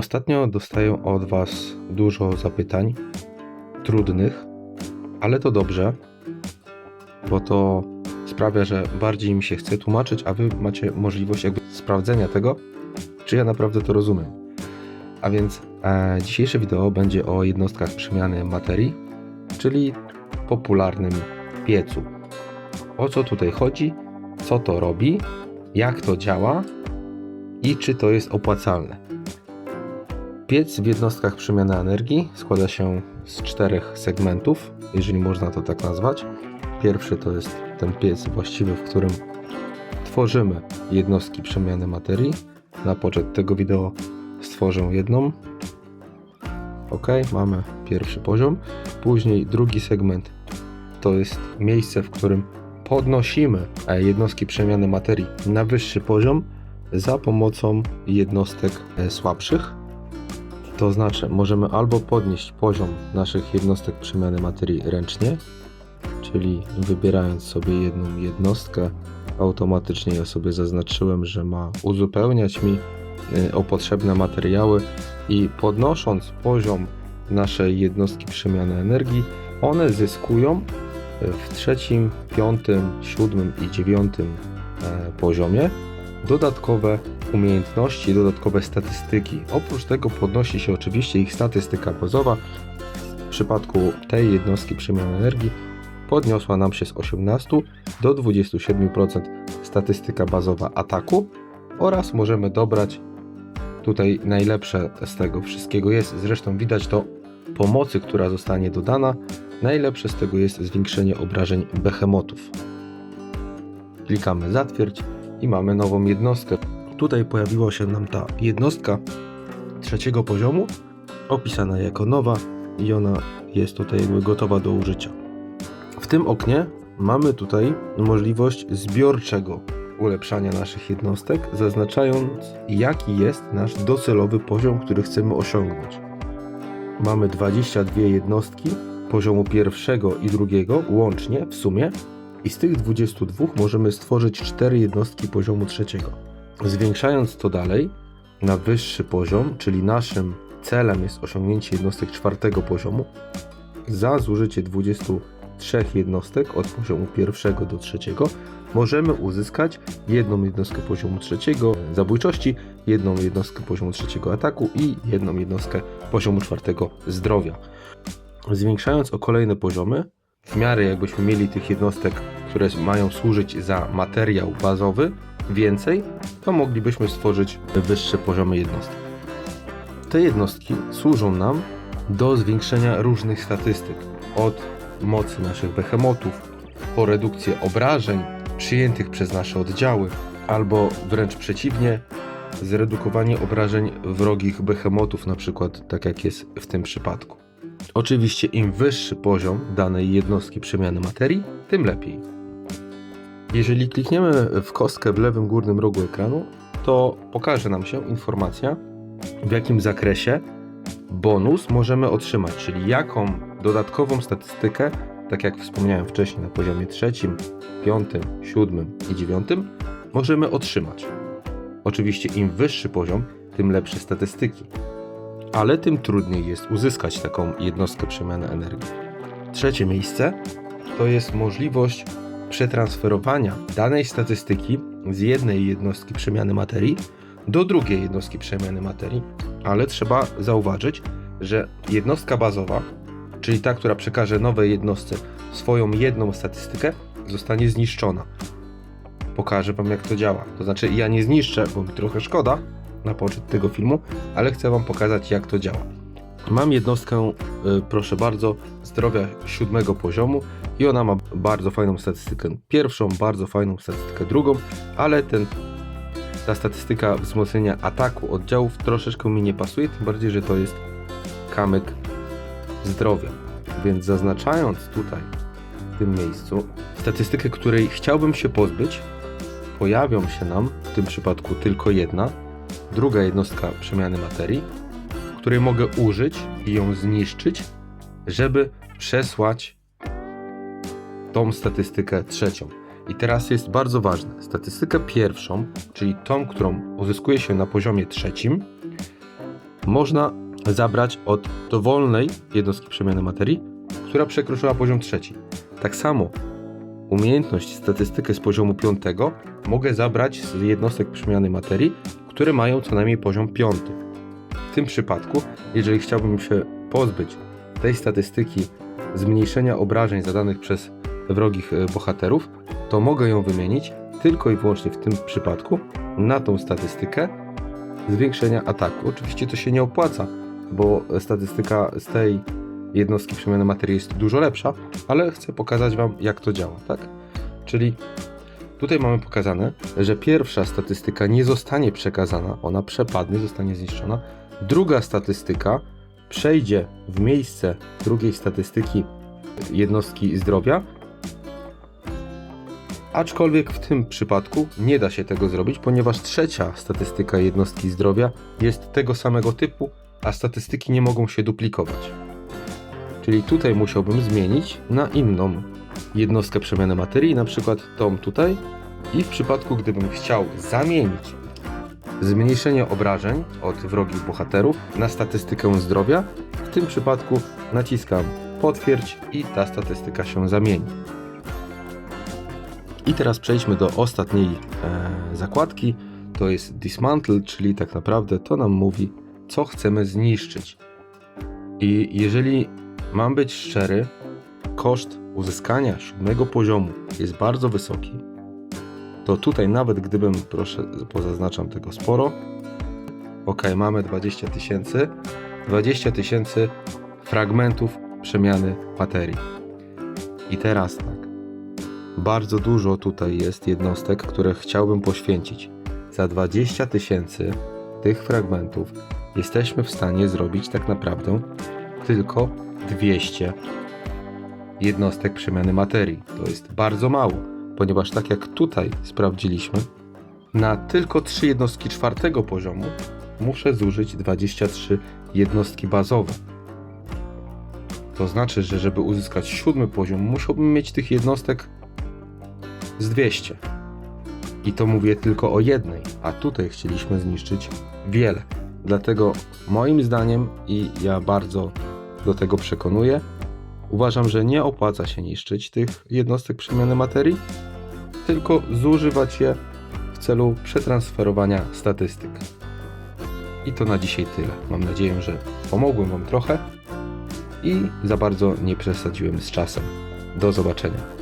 Ostatnio dostaję od Was dużo zapytań, trudnych, ale to dobrze, bo to sprawia, że bardziej mi się chce tłumaczyć, a Wy macie możliwość sprawdzenia tego, czy ja naprawdę to rozumiem. A więc dzisiejsze wideo będzie o jednostkach przemiany materii, czyli popularnym piecu. O co tutaj chodzi, co to robi, jak to działa i czy to jest opłacalne. Piec w jednostkach przemiany energii składa się z 4 segmentów, jeżeli można to tak nazwać. Pierwszy to jest ten piec właściwy, w którym tworzymy jednostki przemiany materii. Na poczet tego wideo stworzę jedną. Ok, mamy pierwszy poziom. Później drugi segment to jest miejsce, w którym podnosimy jednostki przemiany materii na wyższy poziom za pomocą jednostek słabszych. To znaczy, możemy albo podnieść poziom naszych jednostek przemiany materii ręcznie, czyli wybierając sobie jedną jednostkę, automatycznie ja sobie zaznaczyłem, że ma uzupełniać mi o potrzebne materiały i podnosząc poziom naszej jednostki przemiany energii, one zyskują w 3., 5., 7. i 9. poziomie dodatkowe umiejętności, dodatkowe statystyki. Oprócz tego podnosi się oczywiście ich statystyka bazowa. W przypadku tej jednostki przemiany energii podniosła nam się z 18 do 27% statystyka bazowa ataku oraz możemy dobrać tutaj najlepsze z tego wszystkiego jest, zresztą widać to po mocy, która zostanie dodana. Najlepsze z tego jest zwiększenie obrażeń behemotów. Klikamy zatwierdź i mamy nową jednostkę. Tutaj pojawiła się nam ta jednostka 3. poziomu, opisana jako nowa i ona jest tutaj jakby gotowa do użycia. W tym oknie mamy tutaj możliwość zbiorczego ulepszania naszych jednostek, zaznaczając jaki jest nasz docelowy poziom, który chcemy osiągnąć. Mamy 22 jednostki poziomu 1. i 2 łącznie w sumie i z tych 22 możemy stworzyć 4 jednostki poziomu 3. Zwiększając to dalej na wyższy poziom, czyli naszym celem jest osiągnięcie jednostek 4. poziomu, za zużycie 23 jednostek od poziomu 1. do 3. możemy uzyskać jedną jednostkę poziomu 3. zabójczości, jedną jednostkę poziomu 3. ataku i jedną jednostkę poziomu 4. zdrowia. Zwiększając o kolejne poziomy, w miarę jakbyśmy mieli tych jednostek, które mają służyć za materiał bazowy, więcej, to moglibyśmy stworzyć wyższe poziomy jednostek. Te jednostki służą nam do zwiększenia różnych statystyk, od mocy naszych behemotów, po redukcję obrażeń przyjętych przez nasze oddziały, albo wręcz przeciwnie, zredukowanie obrażeń wrogich behemotów, na przykład tak jak jest w tym przypadku. Oczywiście im wyższy poziom danej jednostki przemiany materii, tym lepiej. Jeżeli klikniemy w kostkę w lewym górnym rogu ekranu, to pokaże nam się informacja, w jakim zakresie bonus możemy otrzymać, czyli jaką dodatkową statystykę, tak jak wspomniałem wcześniej, na poziomie 3., 5., 7. i 9. możemy otrzymać. Oczywiście im wyższy poziom, tym lepsze statystyki, ale tym trudniej jest uzyskać taką jednostkę przemiany energii. Trzecie miejsce to jest możliwość przetransferowania danej statystyki z jednej jednostki przemiany materii do drugiej jednostki przemiany materii, ale trzeba zauważyć, że jednostka bazowa, czyli ta, która przekaże nowej jednostce swoją jedną statystykę, zostanie zniszczona. Pokażę Wam, jak to działa. To znaczy, ja nie zniszczę, bo mi trochę szkoda na poczet tego filmu, ale chcę Wam pokazać, jak to działa. Mam jednostkę, proszę bardzo, zdrowia 7. poziomu i ona ma bardzo fajną statystykę pierwszą, bardzo fajną statystykę drugą, ale ta statystyka wzmocnienia ataku oddziałów troszeczkę mi nie pasuje, tym bardziej, że to jest kamyk zdrowia. Więc zaznaczając tutaj, w tym miejscu, statystykę, której chciałbym się pozbyć, pojawią się nam w tym przypadku tylko jedna, druga jednostka przemiany materii, której mogę użyć i ją zniszczyć, żeby przesłać tą statystykę trzecią. I teraz jest bardzo ważne. Statystykę pierwszą, czyli tą, którą uzyskuje się na poziomie 3, można zabrać od dowolnej jednostki przemiany materii, która przekroczyła poziom 3. Tak samo umiejętność statystykę z poziomu 5 mogę zabrać z jednostek przemiany materii, które mają co najmniej poziom 5. W tym przypadku, jeżeli chciałbym się pozbyć tej statystyki zmniejszenia obrażeń zadanych przez wrogich bohaterów, to mogę ją wymienić tylko i wyłącznie w tym przypadku na tą statystykę zwiększenia ataku. Oczywiście to się nie opłaca, bo statystyka z tej jednostki przemiany materii jest dużo lepsza, ale chcę pokazać Wam, jak to działa, tak? Czyli tutaj mamy pokazane, że pierwsza statystyka nie zostanie przekazana, ona przepadnie, zostanie zniszczona. Druga statystyka przejdzie w miejsce drugiej statystyki jednostki zdrowia, aczkolwiek w tym przypadku nie da się tego zrobić, ponieważ trzecia statystyka jednostki zdrowia jest tego samego typu, a statystyki nie mogą się duplikować. Czyli tutaj musiałbym zmienić na inną jednostkę przemiany materii, na przykład tą tutaj, i w przypadku gdybym chciał zamienić zmniejszenie obrażeń od wrogich bohaterów na statystykę zdrowia, w tym przypadku naciskam potwierdź i ta statystyka się zamieni. I teraz przejdźmy do ostatniej zakładki, to jest Dismantle, czyli tak naprawdę to nam mówi, co chcemy zniszczyć. I jeżeli mam być szczery, koszt uzyskania 7 poziomu jest bardzo wysoki, to tutaj nawet gdybym, proszę, pozaznaczam tego sporo, ok, mamy 20 000 fragmentów przemiany materii. I teraz tak, bardzo dużo tutaj jest jednostek, które chciałbym poświęcić. Za 20 000 tych fragmentów jesteśmy w stanie zrobić tak naprawdę tylko 200 jednostek przemiany materii. To jest bardzo mało, ponieważ tak jak tutaj sprawdziliśmy, na tylko 3 jednostki 4 poziomu muszę zużyć 23 jednostki bazowe. To znaczy, że żeby uzyskać 7 poziom, musiałbym mieć tych jednostek z 200. I to mówię tylko o jednej, a tutaj chcieliśmy zniszczyć wiele. Dlatego moim zdaniem, i ja bardzo do tego przekonuję, uważam, że nie opłaca się niszczyć tych jednostek przemiany materii, tylko zużywać je w celu przetransferowania statystyk. I to na dzisiaj tyle. Mam nadzieję, że pomogłem Wam trochę i za bardzo nie przesadziłem z czasem. Do zobaczenia.